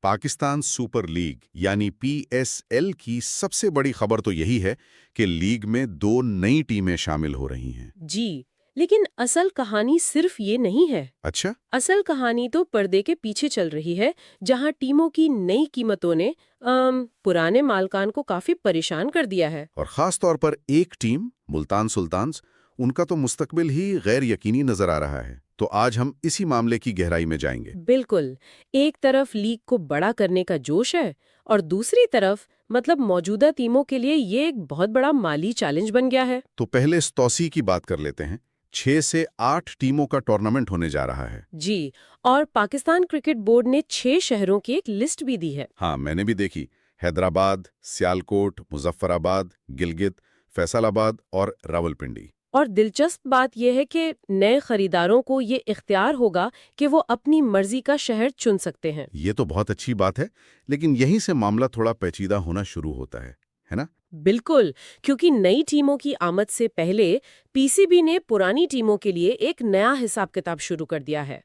Pakistan super league यानी PSL की सबसे बड़ी खबर तो यही है कि लीग में 2 नई टीमें शामिल हो रही हैं। जी, लेकिन असल कहानी सिर्फ ये नहीं है। अच्छा। असल कहानी तो पर्दे के पीछे चल रही है, जहां टीमों की नई कीमतों ने पुराने मालिकान को काफी परेशान कर दिया है। और खास तौर पर एक टीम मुल्तान सुल्तान्स, उनका तो मुस्तकबिल ही गैर यकीनी नजर आ रहा है। तो आज हम इसी मामले की गहराई में जाएंगे। बिल्कुल, एक तरफ लीग को बड़ा करने का जोश है और दूसरी तरफ मतलब मौजूदा टीमों के लिए ये एक बहुत बड़ा माली चैलेंज बन गया है। तो पहले इस तौसी की बात कर लेते हैं। 6 से 8 टीमों का टूर्नामेंट होने जा रहा है। जी, और पाकिस्तान क्रिकेट बोर्ड ने 6 शहरों की एक लिस्ट भी दी है। हाँ, मैंने भी देखी। हैदराबाद, सियालकोट, मुजफ्फराबाद, गिलगित, फैसलाबाद और रावलपिंडी। और दिलचस्प बात यह है कि नए खरीदारों को ये इख्तियार होगा कि वो अपनी मर्जी का शहर चुन सकते हैं। ये तो बहुत अच्छी बात है, लेकिन यहीं से मामला थोड़ा पेचीदा होना शुरू होता है ना? बिल्कुल, क्योंकि नई टीमों की आमद से पहले पीसीबी ने पुरानी टीमों के लिए एक नया हिसाब किताब शुरू कर दिया है।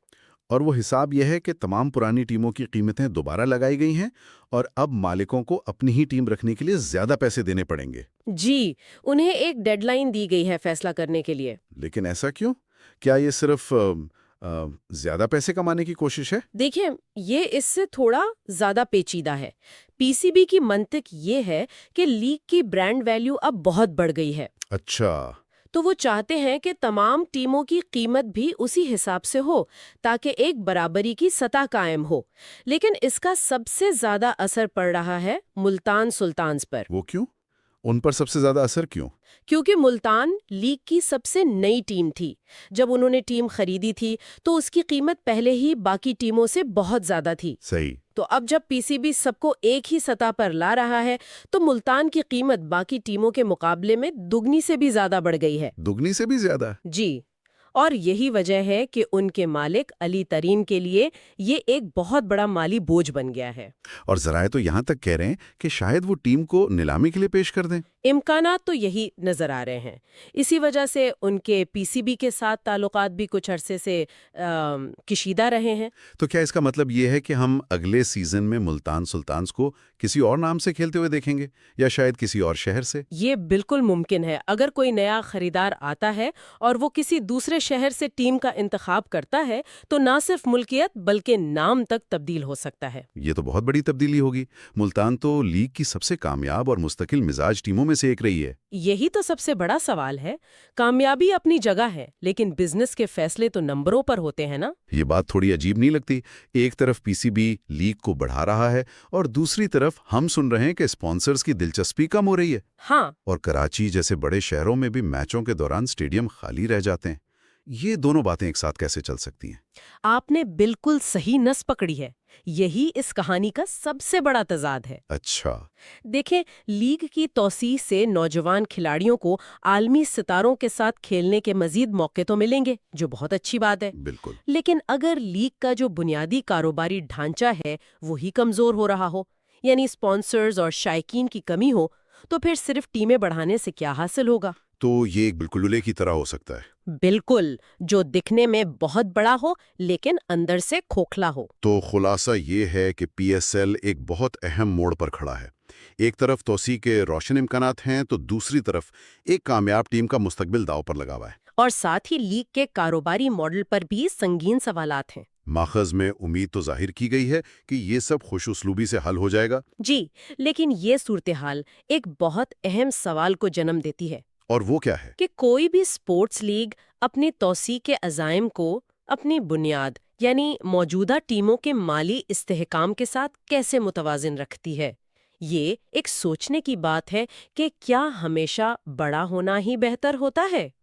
और वो हिसाब यह है कि तमाम पुरानी टीमों की कीमतें दोबारा लगाई गई हैं और अब मालिकों को अपनी ही टीम रखने के लिए ज्यादा पैसे देने पड़ेंगे। जी, उन्हें एक डेडलाइन दी गई है फैसला करने के लिए। लेकिन ऐसा क्यों? क्या ये सिर्फ ज्यादा पैसे कमाने की कोशिश है? देखिए, ये इससे थोड़ा ज्यादा पेचीदा है। पीसीबी की मंतक ये है कि लीग की ब्रांड वैल्यू अब बहुत बढ़ गई है। अच्छा। तो वो चाहते हैं कि तमाम टीमों की कीमत भी उसी हिसाब से हो, ताकि एक बराबरी की सतह कायम हो। लेकिन इसका सबसे ज्यादा असर पड़ रहा है मुल्तान सुल्तान्स पर। वो क्यों? उन पर सबसे ज्यादा असर क्यों? क्योंकि मुल्तान लीग की सबसे नई टीम थी। जब उन्होंने टीम खरीदी थी तो उसकी कीमत पहले ही बाकी टीमों से बहुत ज्यादा थी। सही। तो अब जब पीसीबी सबको एक ही सतह पर ला रहा है, तो मुल्तान की कीमत बाकी टीमों के मुकाबले में दुगनी से भी ज्यादा बढ़ गई है। दुगनी से भी ज्यादा? जी, और यही वजह है कि उनके मालिक अली तरीन के लिए ये एक बहुत बड़ा माली बोझ बन गया है। और जराए तो यहाँ तक कह रहे हैं कि शायद वो टीम को नीलामी के लिए पेश कर दें। इम्कानात तो यही नजर आ रहे हैं। इसी वजह से उनके पीसीबी के साथ ताल्लुकात भी कुछ अरसे से कशीदा रहे हैं। तो क्या इसका मतलब ये है कि हम अगले सीजन में मुल्तान सुल्तान्स को किसी और नाम से खेलते हुए देखेंगे, या शायद किसी और शहर से? ये बिल्कुल मुमकिन है। अगर कोई नया खरीदार आता है और वो किसी दूसरे शहर से टीम का इंतखाब करता है, तो ना सिर्फ मुल्कियत बल्कि नाम तक तब्दील हो सकता है। ये तो बहुत बड़ी तब्दीली होगी। मुल्तान तो लीग की सबसे कामयाब और मुस्तकिल मिजाज टीमों में से एक रही है। यही तो सबसे बड़ा सवाल है। कामयाबी अपनी जगह है, लेकिन बिजनेस के फैसले तो नंबरों पर होते हैं ना। ये बात थोड़ी अजीब नहीं लगती? एक तरफ पीसीबी लीग को बढ़ा रहा है और दूसरी तरफ हम सुन रहे हैं कि स्पॉन्सर्स की दिलचस्पी कम हो रही है। हाँ, और कराची जैसे बड़े शहरों में भी मैचों के दौरान स्टेडियम खाली रह जाते हैं। ये दोनों बातें एक साथ कैसे चल सकती हैं? आपने बिल्कुल सही नस पकड़ी है। यही इस कहानी का सबसे बड़ा तजाद है। अच्छा। देखें, लीग की तौसीह से नौजवान खिलाड़ियों को आलमी सितारों के साथ खेलने के मजीद मौके तो मिलेंगे, जो बहुत अच्छी बात है। बिल्कुल। लेकिन अगर लीग का जो बुनियादी कारोबारी ढांचा है वही कमजोर हो रहा हो, यानी स्पॉन्सर्स और शायकीन की कमी हो, तो फिर सिर्फ टीमें बढ़ाने से क्या हासिल होगा? तो ये एक बुलबुले की तरह हो सकता है। बिल्कुल, जो दिखने में बहुत बड़ा हो लेकिन अंदर से खोखला हो। तो खुलासा ये है कि पीएसएल एक बहुत अहम मोड़ पर खड़ा है। एक तरफ तौसी के रोशन इम्कानात हैं, तो दूसरी तरफ एक कामयाब टीम का मुस्तकबिल दांव पर लगा हुआ है। और साथ ही लीग के कारोबारी मॉडल पर भी संगीन सवालात हैं। माखज़ में उम्मीद तो जाहिर की गई है कि ये सब खुश उसलूबी से हल हो जाएगा। जी, लेकिन ये सूरत-ए-हाल एक बहुत अहम सवाल को जन्म देती है और वो क्या है? कि कोई भी स्पोर्ट्स लीग अपनी तौसीह के अज़ाइम को अपनी बुनियाद यानी मौजूदा टीमों के माली इस्तेहकाम के साथ कैसे मुतवाज़िन रखती है। ये एक सोचने की बात है कि क्या हमेशा बड़ा होना ही बेहतर होता है?